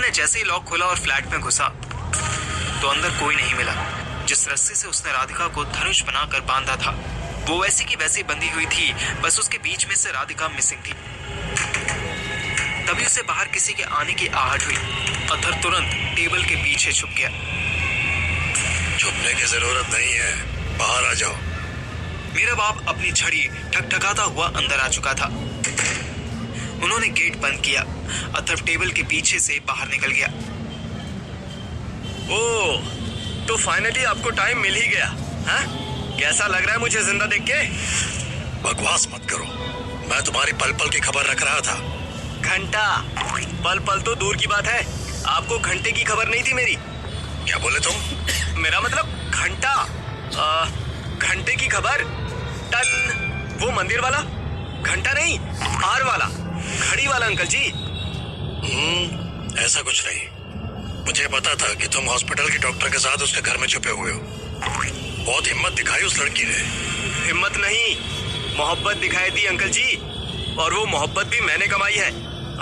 मैंने जैसे ही लॉक खोला और फ्लैट में घुसा तो अंदर कोई नहीं मिला। जिस रस्सी से उसने राधिका को धनुष बनाकर बांधा था वो वैसी की वैसी बंधी हुई थी, बस उसके बीच में से राधिका मिसिंग थी। तभी उसे बाहर किसी के आने की आहट हुई। अथर तुरंत टेबल के पीछे छुप गया। छुपने की जरूरत नहीं है, बाहर आ जाओ। मेरा बाप अपनी छड़ी ठकठकाता हुआ अंदर आ चुका था। उन्होंने गेट बंद किया। अथर्व टेबल के पीछे से बाहर निकल गया। ओह, तो फाइनली आपको टाइम मिल ही गया। हाँ? कैसा लग रहा है मुझे जिंदा देख के? बकवास मत करो, मैं तुम्हारी पल पल की खबर रख रहा था। घंटा? पल पल तो दूर की बात है, आपको घंटे की खबर नहीं थी मेरी। क्या बोले तुम? मेरा मतलब घंटा, घंटे की खबर। टन, वो मंदिर वाला घंटा नहीं, हार वाला, घड़ी वाला अंकल जी। ऐसा कुछ नहीं। मुझे पता था कि तुम हॉस्पिटल के डॉक्टर के साथ उसके घर में छुपे हुए हो। बहुत हिम्मत दिखाई उस लड़की ने। हिम्मत नहीं, मोहब्बत दिखाई दी अंकल जी, और वो मोहब्बत भी मैंने कमाई है,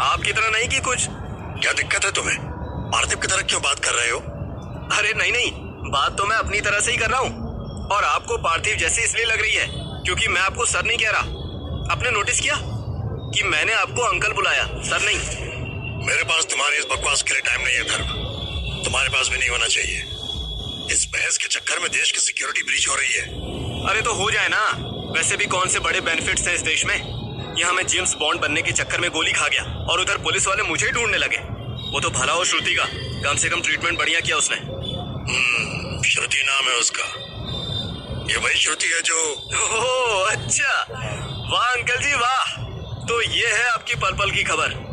आपकी तरह नहीं कि कुछ। क्या दिक्कत है तुम्हें? पार्थिव की तरह क्यों बात कर रहे हो? अरे नहीं नहीं, बात तो मैं अपनी तरह से ही कर रहा हूँ, और आपको पार्थिव जैसी इसलिए लग रही है क्योंकि मैं आपको सर नहीं कह रहा। आपने नोटिस किया कि मैंने आपको अंकल बुलाया, सर नहीं। मेरे पास तुम्हारी इस बकवास के लिए टाइम नहीं है धर्म, तुम्हारे पास भी नहीं होना चाहिए। इस बहस के चक्कर में देश की सिक्योरिटी ब्रीच हो रही है। अरे तो हो जाए ना, वैसे भी कौन से बड़े बेनिफिट्स हैं इस देश में। यहाँ मैं जेम्स बॉन्ड बनने के चक्कर में गोली खा गया और उधर पुलिस वाले मुझे ही ढूंढने लगे। वो तो भला हो श्रुति का, कम से कम ट्रीटमेंट बढ़िया किया उसने। श्रुति नाम है उसका। ये वही श्रुति है जो... ओह अच्छा, वाह अंकल जी वाह। तो ये है आपकी पल पल की खबर।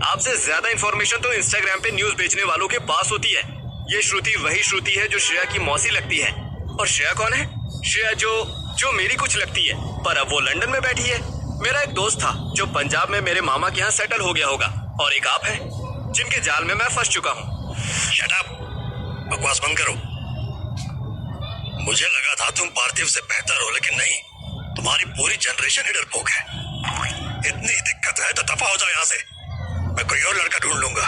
आपसे ज्यादा इंफॉर्मेशन तो इंस्टाग्राम पे न्यूज बेचने वालों के पास होती है। ये श्रुति वही श्रुति है जो श्रेया की मौसी लगती है। और श्रेया कौन है? श्रेया जो मेरी कुछ लगती है, पर अब वो लंदन में बैठी है। मेरा एक दोस्त था जो पंजाब में मेरे मामा के यहाँ सेटल हो गया होगा, और एक आप है जिनके जाल में मैं फंस चुका हूँ। शट अप, बकवास बंद करो। मुझे लगा था तुम पार्थिव से बेहतर हो, लेकिन नहीं, तुम्हारी पूरी जनरेशन ही डरपोक है। इतनी दिक्कत है तो दफा हो जाओ यहाँ से, मैं कोई और लड़का ढूंढ लूंगा।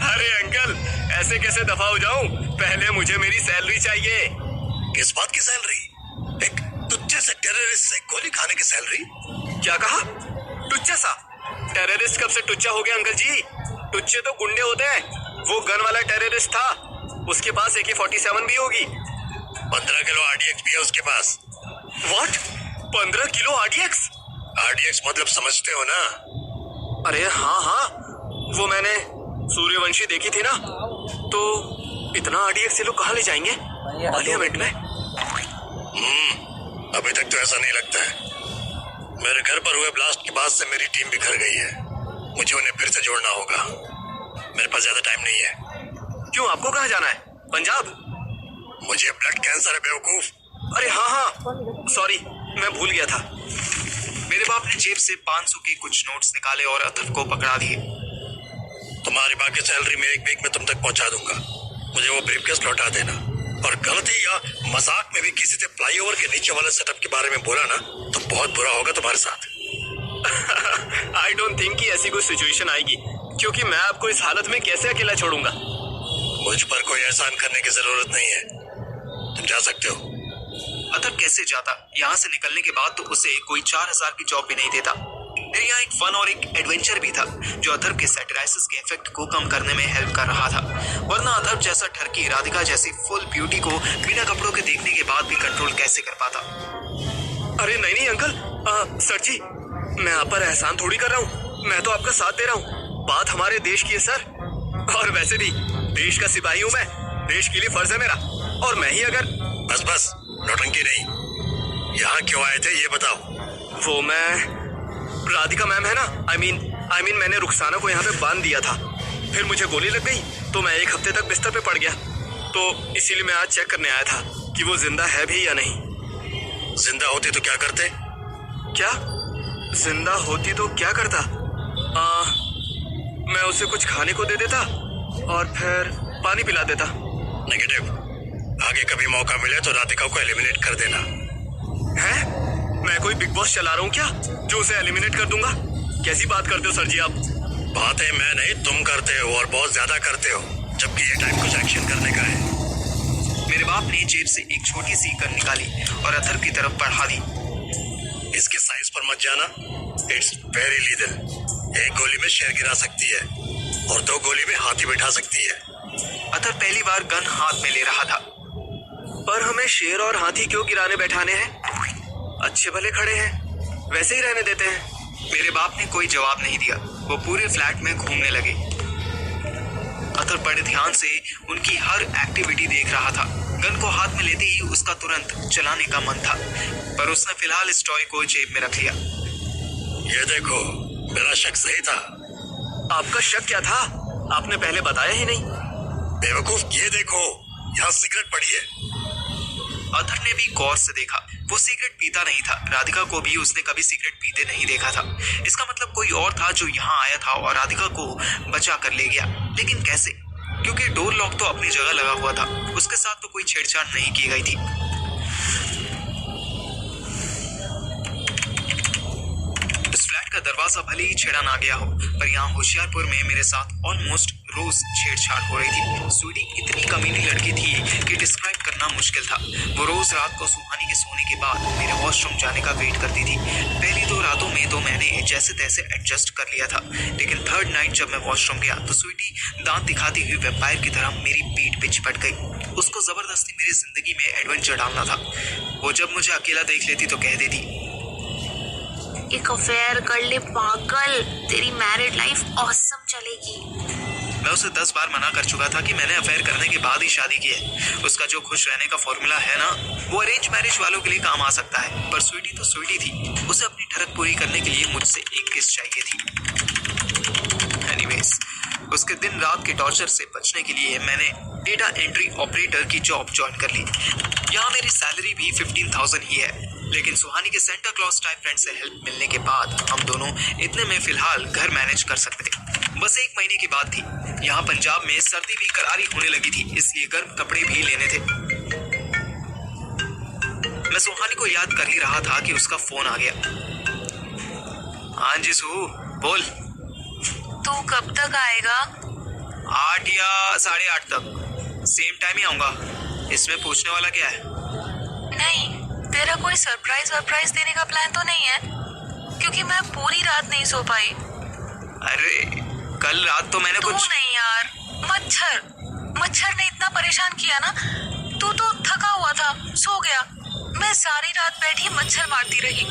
अरे अंकल, ऐसे कैसे दफा हो जाऊं? पहले मुझे मेरी सैलरी चाहिए। किस बात की सैलरी? एक तुच्चे से टेररिस्ट से गोली खाने की सैलरी? क्या कहा? टुच्चा सा? टेररिस्ट कब से टुच्चा हो गया अंकल जी? टुच्चे तो गुंडे होते हैं। वो गन वाला टेररिस्ट था, उसके पास AK-47 भी होगी। 15 किलो RDX भी है उसके पास। व्हाट? 15 kilo RDX? RDX मतलब समझते हो ना? अरे हाँ, वो मैंने सूर्यवंशी देखी थी ना। तो इतना RDX ये लोग कहाँ ले जाएंगे? पार्लियामेंट में? अभी तक तो ऐसा नहीं लगता है। मेरे घर पर हुए ब्लास्ट के बाद से मेरी टीम बिखर गई है। मुझे उन्हें फिर से जोड़ना होगा। मेरे पास ज्यादा टाइम नहीं है। क्यों, आपको कहाँ जाना है? पंजाब? मुझे ब्लड कैंसर है बेवकूफ। अरे हाँ, सॉरी, मैं भूल गया था। मेरे बाप ने जेब से 500 के कुछ नोट्स निकाले और अथर्व को पकड़ा दिए। तुम्हारी बाकी सैलरी में एक वीक में तुम तक पहुंचा दूंगा। मुझे वो ब्रीफकेस लौटा देना, और गलती या मजाक में भी किसी से फ्लाईओवर के नीचे वाले सेटअप के बारे में बोला ना तो बहुत बुरा होगा तुम्हारे साथ। आई डोंट थिंक कि ऐसी कोई सिचुएशन आएगी, क्योंकि मैं आपको इस हालत में कैसे अकेला छोड़ूंगा। मुझ पर कोई एहसान करने की जरूरत नहीं है, तुम जा सकते हो। अथर्व कैसे जाता? यहाँ से निकलने के बाद तो उसे कोई 4000 की जॉब भी नहीं देता। मेरे यहाँ एक फन और एक एडवेंचर भी था जो अथर्व के सैटिराइसिस के इफेक्ट को कम करने में हेल्प कर रहा था। वरना अथर्व जैसा ठरकी राधिका जैसी फुल ब्यूटी को बिना कपड़ों के देखने के बाद भी कंट्रोल कैसे कर पाता? अरे नहीं अंकल, सर जी, मैं आप पर एहसान थोड़ी कर रहा हूँ, मैं तो आपका साथ दे रहा हूँ। बात हमारे देश की है सर, और वैसे भी देश का सिपाही हूँ मैं, देश के लिए फर्ज है मेरा। और मैं ही अगर... बस नौटंकी नहीं, यहाँ क्यों आए थे ये बताओ। वो मैं, राधिका मैम है ना, आई मीन मैंने रुखसाना को यहाँ पे बांध दिया था, फिर मुझे गोली लग गई तो मैं 1 हफ्ते तक बिस्तर पे पड़ गया। तो इसीलिए मैं आज चेक करने आया था कि वो जिंदा है भी या नहीं। जिंदा होती तो क्या करते? क्या जिंदा होती तो क्या करता? मैं उसे कुछ खाने को दे देता और फिर पानी पिला देता। नेगेटिव, आगे कभी मौका मिले तो राधिका को एलिमिनेट कर देना। है? मैं कोई बिग बॉस चला रहा हूँ क्या जो उसे एलिमिनेट कर दूंगा? कैसी बात करते हो सर जी आप? बातें मैं नहीं तुम करते हो और बहुत ज्यादा करते हो, जबकि ये टाइम कुछ एक्शन करने का है। मेरे बाप ने जेब से एक छोटी सी गन निकाली और अतर की तरफ बढ़ा दी। इसके साइज पर मत जाना, इट्स वेरी लीगल। एक गोली में शेर गिरा सकती है और 2 गोली में हाथी बैठा सकती है। अतर पहली बार गन हाथ में ले रहा था। पर हमें शेर और हाथी क्यों गिराने बैठाने हैं? अच्छे भले खड़े हैं, वैसे ही रहने देते हैं। मेरे बाप ने कोई जवाब नहीं दिया। वो पूरे फ्लैट में घूमने लगे। अतर बड़े ध्यान से उनकी हर एक्टिविटी देख रहा था। गन को हाथ में लेते ही उसका तुरंत चलाने का मन था, पर उसने फिलहाल इस टॉय को जेब में रख लिया। ये देखो, मेरा शक सही था। आपका शक क्या था? आपने पहले बताया ही नहीं। बेवकूफ, ये देखो, यहाँ सिगरेट पड़ी है। अतर ने भी गौर से देखा। वो सिगरेट पीता नहीं था। राधिका को भी उसने कभी सिगरेट पीते नहीं देखा था। इसका मतलब कोई और था जो यहाँ आया था और राधिका को बचा कर ले गया। लेकिन कैसे? क्योंकि डोर लॉक तो अपनी जगह लगा हुआ था। उसके साथ तो कोई छेड़छाड़ नहीं की गई थी। इस फ्लैट का दरवाजा भले ही छेड़ा ना गया हो, पर यहाँ होशियारपुर में मेरे साथ ऑलमोस्ट रोज छेड़छाड़ हो रही थी। स्वीटी इतनी कमीनी लड़की थी कि डिस्क्राइब करना मुश्किल था। वो रोज रात को सुहानी के सोने के बाद मेरे वॉशरूम जाने का वेट करती थी। पहली 2 रातों में तो मैंने जैसे तैसे एडजस्ट कर लिया था, लेकिन थर्ड नाइट जब मैं वॉशरूम गया तो स्वीटी दांत दिखाती हुई वैम्पायर की तरह मेरी पीठ पे चिपट गई। उसको जबरदस्ती मेरी जिंदगी में एडवेंचर डालना था। वो जब मुझे अकेला देख लेती तो कह देती, एक अफेयर कर ले पागल, तेरी मैरिड लाइफ ऑसम चलेगी। मैं उसे 10 बार मना कर चुका था कि मैंने अफेयर करने के बाद ही शादी की है। उसका जो खुश रहने का फॉर्मूला है ना, वो अरेंज मैरिज वालों के लिए काम आ सकता है। पर स्वीटी तो स्वीटी थी। उसे अपनी ठरक पूरी करने के लिए मुझसे एक किस चाहिए थी। एनीवेज, उसके दिन रात के टॉर्चर से बचने के लिए मैंने डेटा एंट्री ऑपरेटर की जॉब ज्वाइन कर ली। यहाँ मेरी सैलरी भी 15,000 ही है, लेकिन सुहानी के सेंटा क्लॉज टाइप फ्रेंड से हेल्प मिलने के बाद हम दोनों इतने में फिलहाल घर मैनेज कर सकते थे। बस 1 महीने की बात थी। यहाँ पंजाब में सर्दी भी करारी होने लगी थी, इसलिए गर्म कपड़े भी लेने थे। मैं सुहानी को याद कर ही रहा था कि उसका फोन आ गया। हाँ जी सुहू, बोल। तू कब तक आएगा? 8 या 8:30 तक। सेम टाइम ही आऊंगा। इसमें पूछने वाला क्या है? नहीं, तेरा कोई सरप्राइज देने का प्लान तो नहीं है? क्योंकि मैं पूरी रात नहीं सो पाई। अरे कल रात तो मैंने तू कुछ नहीं यार, मच्छर ने इतना परेशान किया ना। तू तो थका हुआ था, सो गया। मैं सारी रात बैठी मच्छर मारती रही।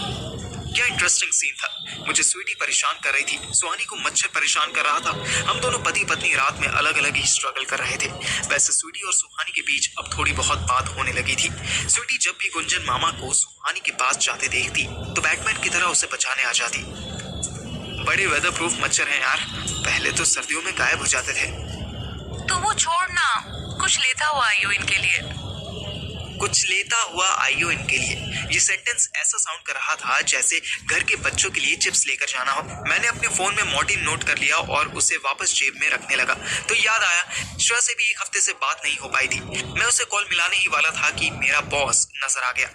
क्या इंटरेस्टिंग सीन था। मुझे स्वीटी परेशान कर रही थी, सुहानी को मच्छर परेशान कर रहा था। हम दोनों पति पत्नी रात में अलग अलग ही स्ट्रगल कर रहे थे। वैसे स्वीटी और सुहानी के बीच अब थोड़ी बहुत बात होने लगी थी। स्वीटी जब भी गुंजन मामा को सुहानी के पास जाते देखती तो बैटमैन की तरह उसे बचाने आ जाती। बड़े वेदर प्रूफ मच्छर हैं यार, पहले तो सर्दियों में गायब हो जाते थे। तो वो छोड़ना, कुछ लेता हुआ आइयो इनके लिए। कुछ लेता हुआ आइयो इनके लिए। ये सेंटेंस ऐसा साउंड कर रहा था जैसे घर के बच्चों के लिए चिप्स लेकर जाना हो। मैंने अपने फोन में मॉर्टिन नोट कर लिया और उसे वापस जेब में रखने लगा तो याद आया, श्रेया से भी 1 हफ्ते से बात नहीं हो पाई थी। मैं उसे कॉल मिलाने ही वाला था कि मेरा बॉस नजर आ गया।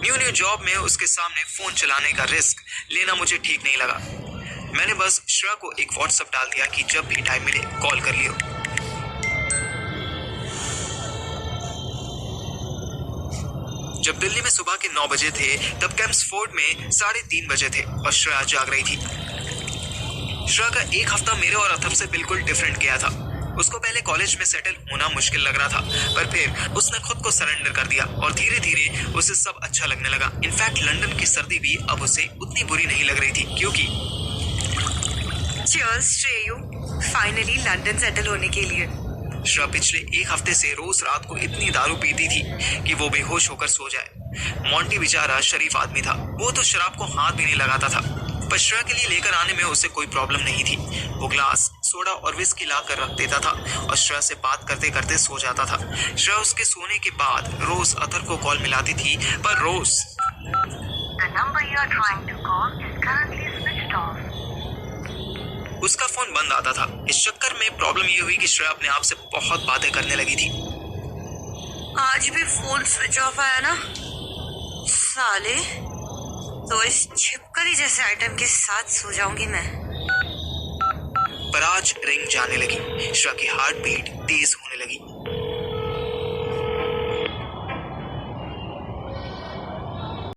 न्यू जॉब में उसके सामने फोन चलाने का रिस्क लेना मुझे ठीक नहीं लगा। मैंने बस श्रेया को एक व्हाट्सएप डाल दिया कि जब भी टाइम मिले कॉल कर लियो। जब दिल्ली में सुबह के 9 बजे थे तब कैम्प्सफोर्ड में 3:30 बजे थे और श्रेया जाग रही थी। श्रेया का 1 हफ्ता मेरे और अथर्व से बिल्कुल डिफरेंट गया था। उसको पहले कॉलेज में सेटल होना मुश्किल लग रहा था, पर फिर उसने खुद को सरेंडर कर दिया और धीरे धीरे उसे सब अच्छा लगने लगा। इनफैक्ट लंदन की सर्दी भी अब उसे उतनी बुरी नहीं लग रही थी, क्योंकि Cheers, Shreyu, finally London settle होने के लिए। श्रेया पिछले 1 हफ्ते से रोज रात को इतनी दारू पीती थी कि वो बेहोश होकर सो जाए। मॉन्टी बेचारा शरीफ आदमी था, वो तो शराब को हाथ भी नहीं लगाता था, पर श्रेया के लिए लेकर आने में उसे कोई प्रॉब्लम नहीं थी। वो ग्लास, सोडा और विस्की ला कर रख देता था और श्रेया से बात करते करते सो जाता था। श्रेया उसके सोने के बाद रोज अतर को कॉल मिलाती थी, पर रोज उसका फोन बंद आता था। इस चक्कर में प्रॉब्लम ये हुई कि श्रेया अपने आप से बहुत बातें करने लगी थी। आज भी फोन स्विच ऑफ आया ना साले, तो इस छिपकली जैसे आइटम के साथ सो जाऊंगी मैं। पर आज रिंग जाने लगी। श्रा की हार्ट बीट तेज होने लगी।